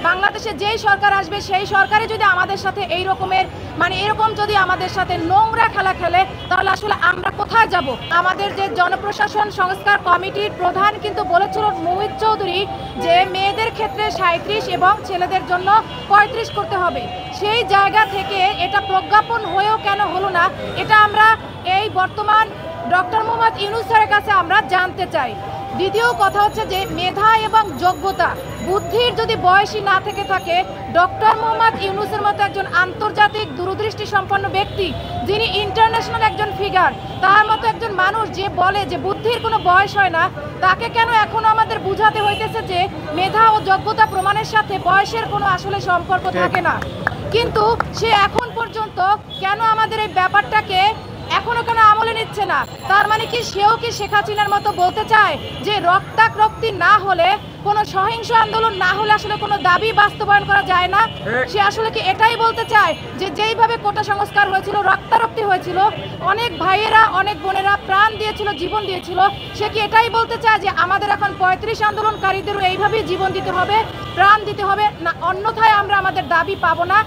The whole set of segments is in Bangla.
বাংলাদেশে যেই সরকার আসবে সেই সরকারে যদি আমাদের সাথে এই রকমের এরকম যদি আমাদের সাথে নোংরা খেলা খেলে তাহলে আসলে আমরা কোথায় যাব। আমাদের যে জনপ্রশাসন সংস্কার কমিটির প্রধান কিন্তু বলেছিল মোহিত চৌধুরী যে মেয়েদের ক্ষেত্রে 37 এবং ছেলেদের জন্য 35 করতে হবে। সেই জায়গা থেকে এটা প্রজ্ঞাপন হয়েও কেন হলো না, এটা আমরা এই বর্তমান ডক্টর মোহাম্মদ ইউনূস স্যারের কাছে আমরা জানতে চাই। দ্বিতীয় কথা হচ্ছে যে মেধা এবং যোগ্যতা বুদ্ধির যদি বয়সই না থেকে থাকে, ডক্টর মোহাম্মদ ইউনূসের মতো একজন আন্তর্জাতিক দূরদৃষ্টি সম্পন্ন ব্যক্তি, যিনি ইন্টারন্যাশনাল একজন ফিগার, তার মতো একজন মানুষ যে বলে যে বুদ্ধির কোনো বয়স হয় না, তাকে কেন এখনো আমাদের বুঝাতে হইতেছে যে মেধা ও যোগ্যতা প্রমাণের সাথে বয়সের কোনো আসলে সম্পর্ক থাকে না। কিন্তু সে এখন পর্যন্ত কেন আমাদের এই ব্যাপারটাকে এখনো কেন আমলে নিচ্ছে না? তার মানে কি সেও কি শেখ হাসিনার মতো বলতে চায় যে রক্তাক্তি না হলে, কোনো সহিংস আন্দোলন না হলে আসলে কোনো দাবি বাস্তবায়ন করা যায় না? সে আসলে কি এটাই বলতে চায় যে যেইভাবে কোটা সংস্কার হয়েছিল, রক্তারক্তি হয়েছিল, অনেক ভাইয়েরা অনেক বোনেরা প্রাণ দিয়েছিল, জীবন দিয়েছিল, সে কি এটাই বলতে চায় যে আমাদের এখন 35 আন্দোলনকারীদেরও এইভাবেই জীবন দিতে হবে, প্রাণ দিতে হবে, না অন্যথায় আমরা আমাদের দাবি পাবো না?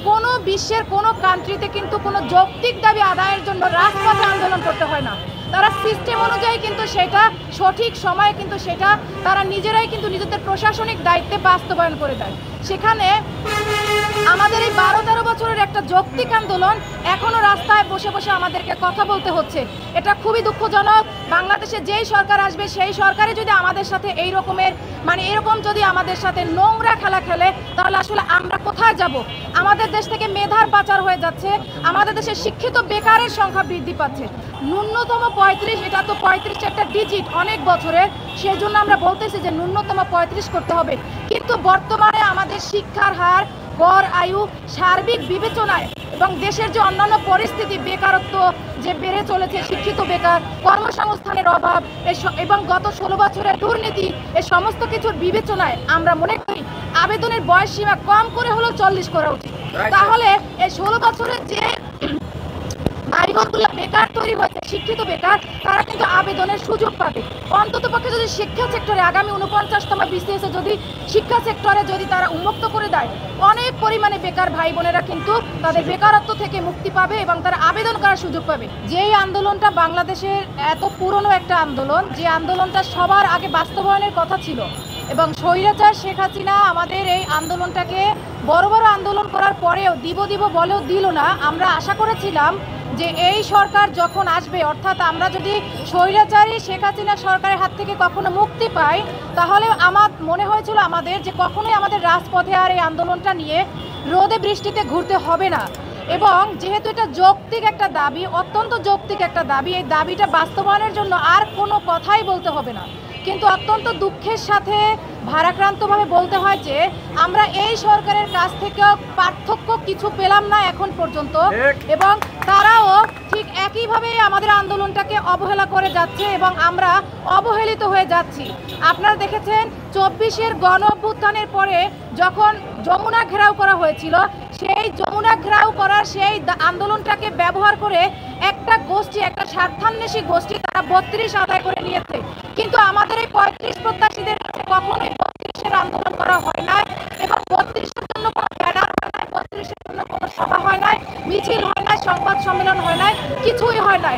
কোনো বিশ্বের কোনো কান্ট্রিতে কিন্তু কোনো যৌক্তিক দাবি আদায়ের জন্য রাজপথে আন্দোলন করতে হয় না। তারা সিস্টেম অনুযায়ী কিন্তু সেটা সঠিক সময়ে কিন্তু সেটা তারা নিজেরাই কিন্তু নিজেদের প্রশাসনিক দায়িত্বে বাস্তবায়ন করে দেয়। সেখানে আমাদের এই 12-13 বছরের একটা যৌক্তিক আন্দোলন এখনো রাস্তায় বসে বসে আমাদেরকে কথা বলতে হচ্ছে। এটা খুবই দুঃখজনক। বাংলাদেশে যেই সরকার আসবে সেই সরকারে যদি আমাদের সাথে এই রকমের এরকম যদি আমাদের সাথে নোংরা খেলা খেলে তাহলে আসলে আমরা কোথায় যাব। আমাদের দেশ থেকে মেধার পাচার হয়ে যাচ্ছে, আমাদের দেশে শিক্ষিত বেকারের সংখ্যা বৃদ্ধি পাচ্ছে। ন্যূনতম 35, এটা তো 35 একটা ডিজিট অনেক বছরের, সেই জন্য আমরা বলতেছি যে ন্যূনতম 35 করতে হবে। কিন্তু বর্তমানে আমাদের শিক্ষার হার, গড় আয়ু, সার্বিক বিবেচনায় এবং দেশের যে অন্যান্য পরিস্থিতি, বেকারত্ব যে বেড়ে চলেছে, শিক্ষিত বেকার, কর্মসংস্থানের অভাব এবং গত 16 বছরের দুর্নীতি, এই সমস্ত কিছুর বিবেচনায় আমরা মনে করি আবেদনের বয়স সীমা কম করে হলেও 40 করা উচিত। তাহলে এই 16 বছরের যে নারীগণগুলো বেকার তৈরি হয়েছে, শিক্ষিত বেকার, তারা কিন্তু আবেদনের সুযোগ পাবে। অন্তত পক্ষে যদি শিক্ষা সেক্টরে আগামী 49তম BCS যদি শিক্ষা সেক্টরে যদি তারা উন্মুক্ত করে দেয়, অনেক পরিমাণে বেকার ভাই বোনেরা কিন্তু তাদের বেকারত্ব থেকে মুক্তি পাবে এবং তারা আবেদন করার সুযোগ পাবে। যেই আন্দোলনটা বাংলাদেশের এত পুরনো একটা আন্দোলন, যে আন্দোলনটা সবার আগে বাস্তবায়নের কথা ছিল এবং স্বৈরাচার শেখ হাসিনা আমাদের এই আন্দোলনটাকে বড় বড় আন্দোলন করার পরেও দিব বলেও দিল না। আমরা আশা করেছিলাম যে এই সরকার যখন আসবে, অর্থাৎ আমরা যদি স্বৈরাচারী শেখ হাসিনা সরকারের হাত থেকে কখনো মুক্তি পাই, তাহলে আমার মনে হয়েছিল আমাদের যে কখনোই আমাদের রাজপথে আর এই আন্দোলনটা নিয়ে রোদে বৃষ্টিতে ঘুরতে হবে না। এবং যেহেতু এটা যৌক্তিক একটা দাবি, অত্যন্ত যৌক্তিক একটা দাবি, এই দাবিটা বাস্তবায়নের জন্য আর কোনো কথাই বলতে হবে না। কিন্তু অত্যন্ত দুঃখের সাথে ভারাক্রান্তভাবে বলতে হয় যে আমরা এই সরকারের কাছ থেকে পার্থক্য কিছু পেলাম না এখন পর্যন্ত, এবং তারাও ঠিক একইভাবে আমাদের আন্দোলনটাকে অবহেলা করে যাচ্ছে এবং আমরা অবহেলিত হয়ে যাচ্ছি। আপনারা দেখেছেন 24-এর গণ অভ্যুত্থানের পরে যখন যমুনা ঘেরাও করা হয়েছিল, সেই যমুনা ঘেরাও করার সেই আন্দোলনটাকে ব্যবহার করে একটা গোষ্ঠী, একটা স্বার্থান্বেষী গোষ্ঠী, তারা 32 আদায় করে নিয়েছে। কিন্তু আমাদের এই 35 প্রত্যাশীদের কাছে কখনোই 32-এর আন্দোলন করা হয় নাই এবং 32-এর জন্য কোনো ব্যানার হয় নাই, 32-এর জন্য কোনো সভা হয় নাই, মিছিল হয় নাই, সংবাদ সম্মেলন হয় নাই, কিছুই হয় নাই।